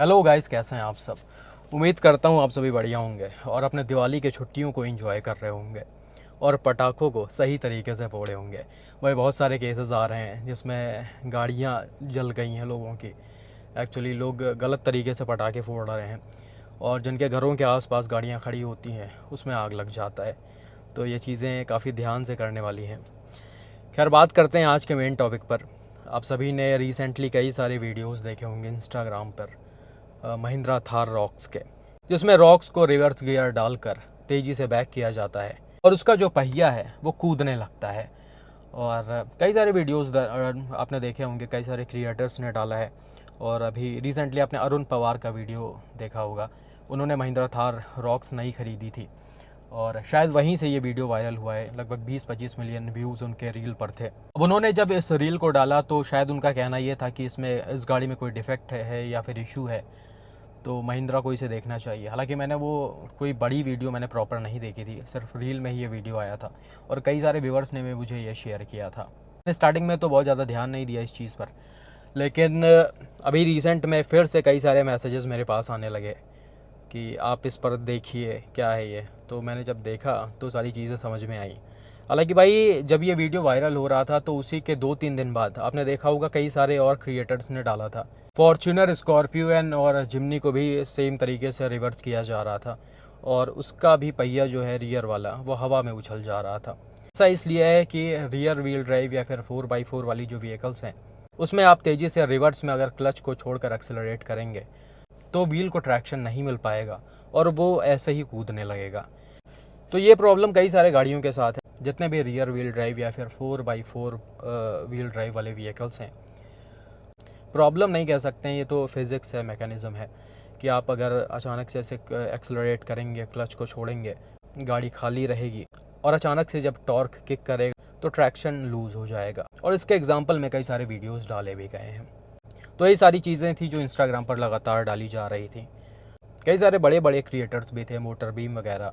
Hello guys, कैसे हैं आप सब। उम्मीद करता हूँ आप सभी बढ़िया होंगे और अपने दिवाली के छुट्टियों को एंजॉय कर रहे होंगे और पटाखों को सही तरीके से फोड़े होंगे। वही बहुत सारे केसेस आ रहे हैं जिसमें गाड़ियाँ जल गई हैं लोगों की। एक्चुअली लोग गलत तरीके से पटाखे फोड़ रहे हैं और जिनके घरों के आसपास गाड़ियाँ खड़ी होती हैं उसमें आग लग जाता है। तो ये चीज़ें काफ़ी ध्यान से करने वाली हैं। खैर, बात करते हैं आज के मेन टॉपिक पर। आप सभी ने रिसेंटली कई सारे वीडियोस देखे होंगे इंस्टाग्राम पर महिंद्रा थार रॉक्स के, जिसमें रॉक्स को रिवर्स गियर डालकर तेज़ी से बैक किया जाता है और उसका जो पहिया है वो कूदने लगता है। और कई सारे वीडियोस आपने देखे होंगे, कई सारे क्रिएटर्स ने डाला है। और अभी रिसेंटली आपने अरुण पवार का वीडियो देखा होगा। उन्होंने महिंद्रा थार रॉक्स नई खरीदी थी और शायद वहीं से ये वीडियो वायरल हुआ है। लगभग 20-25 मिलियन व्यूज़ उनके रील पर थे। अब उन्होंने जब इस रील को डाला तो शायद उनका कहना ये था कि इस गाड़ी में कोई डिफेक्ट है या फिर इशू है, तो महिंद्रा को इसे देखना चाहिए। हालांकि मैंने वो कोई बड़ी वीडियो मैंने प्रॉपर नहीं देखी थी, सिर्फ रील में ही ये वीडियो आया था और कई सारे व्यूवर्स ने भी मुझे ये शेयर किया था। मैंने स्टार्टिंग में तो बहुत ज़्यादा ध्यान नहीं दिया इस चीज़ पर, लेकिन अभी रिसेंट में फिर से कई सारे मैसेजेस मेरे पास आने लगे कि आप इस पर देखिए क्या है ये। तो मैंने जब देखा तो सारी चीज़ें समझ में आई। हालांकि भाई, जब ये वीडियो वायरल हो रहा था तो उसी के 2-3 दिन बाद आपने देखा होगा कई सारे और क्रिएटर्स ने डाला था। फॉर्च्यूनर, स्कॉर्पियो और जिमनी को भी सेम तरीके से रिवर्स किया जा रहा था और उसका भी पहिया जो है रियर वाला वो हवा में उछल जा रहा था। ऐसा इसलिए है कि रियर व्हील ड्राइव या फिर 4x4 वाली जो व्हीकल्स हैं उसमें आप तेज़ी से रिवर्स में अगर क्लच को छोड़कर एक्सेलरेट करेंगे तो व्हील को ट्रैक्शन नहीं मिल पाएगा और वो ऐसे ही कूदने लगेगा। तो ये प्रॉब्लम कई सारे गाड़ियों के साथ है, जितने भी रियर व्हील ड्राइव या फिर 4x4 व्हील ड्राइव वाले व्हीकल्स हैं। प्रॉब्लम नहीं कह सकते हैं, ये तो फिज़िक्स है, मैकेनिज़्म है कि आप अगर अचानक से ऐसे एक्सेलरेट करेंगे, क्लच को छोड़ेंगे, गाड़ी खाली रहेगी और अचानक से जब टॉर्क किक करेगा तो ट्रैक्शन लूज़ हो जाएगा। और इसके एग्जांपल में कई सारे वीडियोस डाले भी गए हैं। तो ये सारी चीज़ें थी जो इंस्टाग्राम पर लगातार डाली जा रही थी। कई सारे बड़े बड़े क्रिएटर्स भी थे, मोटर बीम वगैरह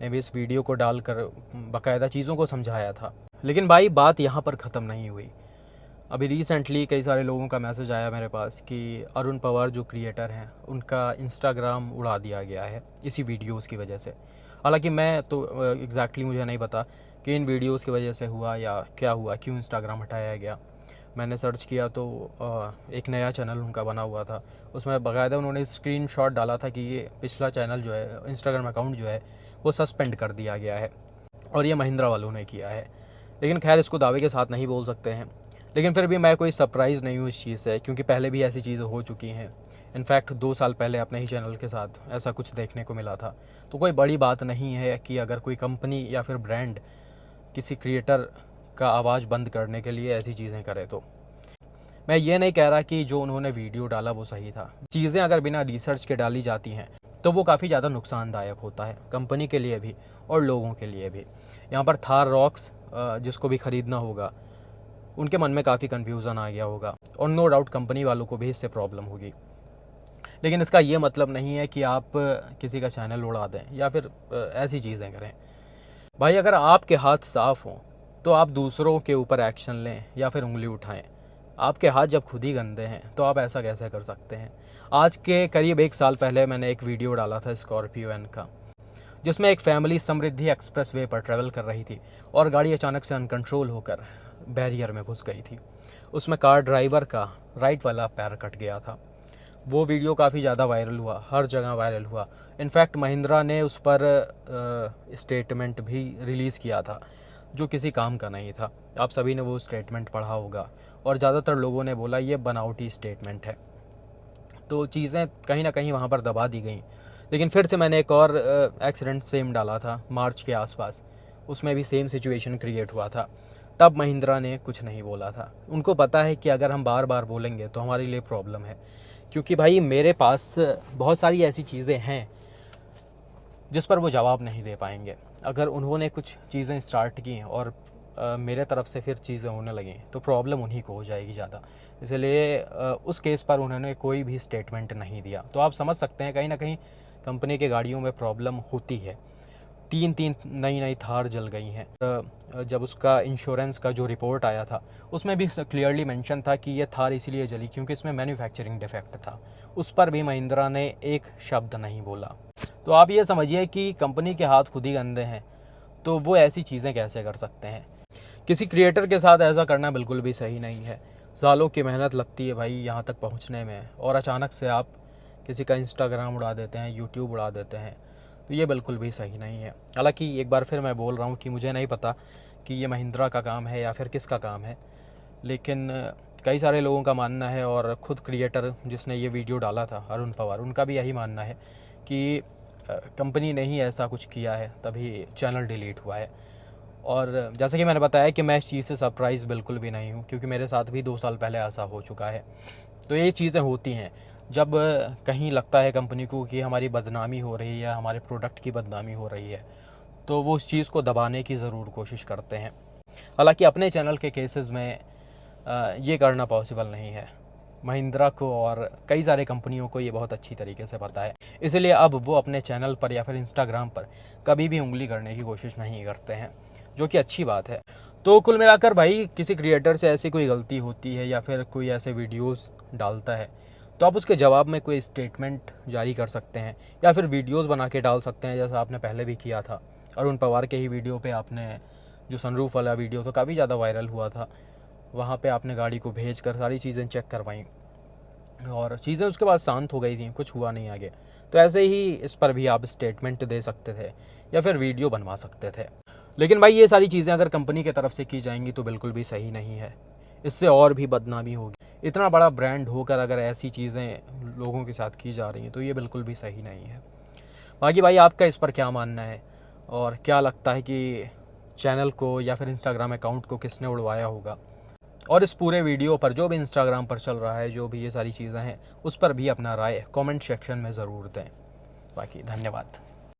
ने भी इस वीडियो को डालकर बाकायदा चीज़ों को समझाया था। लेकिन भाई, बात यहाँ पर ख़त्म नहीं हुई। अभी रिसेंटली कई सारे लोगों का मैसेज आया मेरे पास कि अरुण पवार जो क्रिएटर हैं उनका इंस्टाग्राम उड़ा दिया गया है इसी वीडियोस की वजह से। हालांकि मैं तो एग्जैक्टली मुझे नहीं पता कि इन वीडियोस की वजह से हुआ या क्या हुआ, क्यों इंस्टाग्राम हटाया गया। मैंने सर्च किया तो एक नया चैनल उनका बना हुआ था, उसमें बाकायदा उन्होंने स्क्रीनशॉट डाला था कि ये पिछला चैनल जो है, इंस्टाग्राम अकाउंट जो है वो सस्पेंड कर दिया गया है और ये महिंद्रा वालों ने किया है। लेकिन खैर, इसको दावे के साथ नहीं बोल सकते हैं। लेकिन फिर भी मैं कोई सरप्राइज़ नहीं हूँ इस चीज़ से, क्योंकि पहले भी ऐसी चीज़ें हो चुकी हैं। इनफैक्ट 2 साल पहले अपने ही चैनल के साथ ऐसा कुछ देखने को मिला था। तो कोई बड़ी बात नहीं है कि अगर कोई कंपनी या फिर ब्रांड किसी क्रिएटर का आवाज़ बंद करने के लिए ऐसी चीज़ें करे। तो मैं ये नहीं कह रहा कि जो उन्होंने वीडियो डाला वो सही था। चीज़ें अगर बिना रिसर्च के डाली जाती हैं तो वो काफ़ी ज़्यादा नुकसानदायक होता है, कंपनी के लिए भी और लोगों के लिए भी। यहाँ पर थार रॉक्स जिसको भी ख़रीदना होगा उनके मन में काफ़ी कन्फ्यूज़न आ गया होगा और नो डाउट कंपनी वालों को भी इससे प्रॉब्लम होगी। लेकिन इसका ये मतलब नहीं है कि आप किसी का चैनल उड़ा दें या फिर ऐसी चीज़ें करें। भाई, अगर आपके हाथ साफ़ हों तो आप दूसरों के ऊपर एक्शन लें या फिर उंगली उठाएं। आपके हाथ जब खुद ही गंदे हैं तो आप ऐसा कैसे कर सकते हैं। आज के करीब 1 साल पहले मैंने एक वीडियो डाला था स्कॉर्पियो एन का, जिसमें एक फैमिली समृद्धि एक्सप्रेस वे पर ट्रैवल कर रही थी और गाड़ी अचानक से अनकंट्रोल होकर बैरियर में घुस गई थी। उसमें कार ड्राइवर का राइट वाला पैर कट गया था। वो वीडियो काफ़ी ज़्यादा वायरल हुआ, हर जगह वायरल हुआ। इनफैक्ट महिंद्रा ने उस पर स्टेटमेंट भी रिलीज़ किया था जो किसी काम का नहीं था। आप सभी ने वो स्टेटमेंट पढ़ा होगा और ज़्यादातर लोगों ने बोला ये बनावटी स्टेटमेंट है। तो चीज़ें कहीं ना कहीं वहाँ पर दबा दी गई। लेकिन फिर से मैंने एक और एक्सीडेंट सेम डाला था मार्च के आसपास, उसमें भी सेम सिचुएशन क्रिएट हुआ था। तब महिंद्रा ने कुछ नहीं बोला था। उनको पता है कि अगर हम बार बार बोलेंगे तो हमारे लिए प्रॉब्लम है, क्योंकि भाई मेरे पास बहुत सारी ऐसी चीज़ें हैं जिस पर वो जवाब नहीं दे पाएंगे। अगर उन्होंने कुछ चीज़ें स्टार्ट की और मेरे तरफ से फिर चीज़ें होने लगें तो प्रॉब्लम उन्हीं को हो जाएगी ज़्यादा। इसलिए उस केस पर उन्होंने कोई भी स्टेटमेंट नहीं दिया। तो आप समझ सकते हैं कहीं ना कहीं कंपनी के गाड़ियों में प्रॉब्लम होती है। तीन तीन नई नई थार जल गई हैं। जब उसका इंश्योरेंस का जो रिपोर्ट आया था उसमें भी क्लियरली मेंशन था कि ये थार इसीलिए जली क्योंकि इसमें मैन्युफैक्चरिंग डिफेक्ट था। उस पर भी महिंद्रा ने एक शब्द नहीं बोला। तो आप ये समझिए कि कंपनी के हाथ खुद ही गंदे हैं, तो वो ऐसी चीज़ें कैसे कर सकते हैं। किसी क्रिएटर के साथ ऐसा करना बिल्कुल भी सही नहीं है। सालों की मेहनत लगती है भाई यहाँ तक पहुँचने में, और अचानक से आप किसी का इंस्टाग्राम उड़ा देते हैं, यूट्यूब उड़ा देते हैं, तो ये बिल्कुल भी सही नहीं है। हालांकि एक बार फिर मैं बोल रहा हूँ कि मुझे नहीं पता कि ये महिंद्रा का काम है या फिर किसका काम है, लेकिन कई सारे लोगों का मानना है, और ख़ुद क्रिएटर जिसने ये वीडियो डाला था अरुण पवार, उनका भी यही मानना है कि कंपनी ने ही ऐसा कुछ किया है तभी चैनल डिलीट हुआ है। और जैसे कि मैंने बताया कि मैं इस चीज़ से सरप्राइज़ बिल्कुल भी नहीं हूँ, क्योंकि मेरे साथ भी 2 साल पहले ऐसा हो चुका है। तो ये चीज़ें होती हैं जब कहीं लगता है कंपनी को कि हमारी बदनामी हो रही है, हमारे प्रोडक्ट की बदनामी हो रही है, तो वो उस चीज़ को दबाने की ज़रूर कोशिश करते हैं। हालांकि अपने चैनल के केसेस में ये करना पॉसिबल नहीं है। महिंद्रा को और कई सारे कंपनियों को ये बहुत अच्छी तरीके से पता है, इसलिए अब वो अपने चैनल पर या फिर इंस्टाग्राम पर कभी भी उंगली करने की कोशिश नहीं करते हैं, जो कि अच्छी बात है। तो कुल मिलाकर भाई, किसी क्रिएटर से ऐसी कोई गलती होती है या फिर कोई ऐसे वीडियोस डालता है, तो आप उसके जवाब में कोई स्टेटमेंट जारी कर सकते हैं या फिर वीडियोस बना के डाल सकते हैं, जैसा आपने पहले भी किया था। अरुण पवार के ही वीडियो पे आपने, जो सनरूफ वाला वीडियो था, काफ़ी ज़्यादा वायरल हुआ था, वहाँ पे आपने गाड़ी को भेज कर सारी चीज़ें चेक करवाई और चीज़ें उसके बाद शांत हो गई थी, कुछ हुआ नहीं आगे। तो ऐसे ही इस पर भी आप स्टेटमेंट दे सकते थे या फिर वीडियो बनवा सकते थे। लेकिन भाई, ये सारी चीज़ें अगर कंपनी की तरफ से की जाएंगी तो बिल्कुल भी सही नहीं है, इससे और भी बदनामी होगी। इतना बड़ा ब्रांड होकर अगर ऐसी चीज़ें लोगों के साथ की जा रही हैं तो ये बिल्कुल भी सही नहीं है। बाकी भाई, आपका इस पर क्या मानना है, और क्या लगता है कि चैनल को या फिर इंस्टाग्राम अकाउंट को किसने उड़वाया होगा? और इस पूरे वीडियो पर जो भी इंस्टाग्राम पर चल रहा है, जो भी ये सारी चीज़ें हैं, उस पर भी अपना राय कमेंट सेक्शन में ज़रूर दें। बाकी धन्यवाद।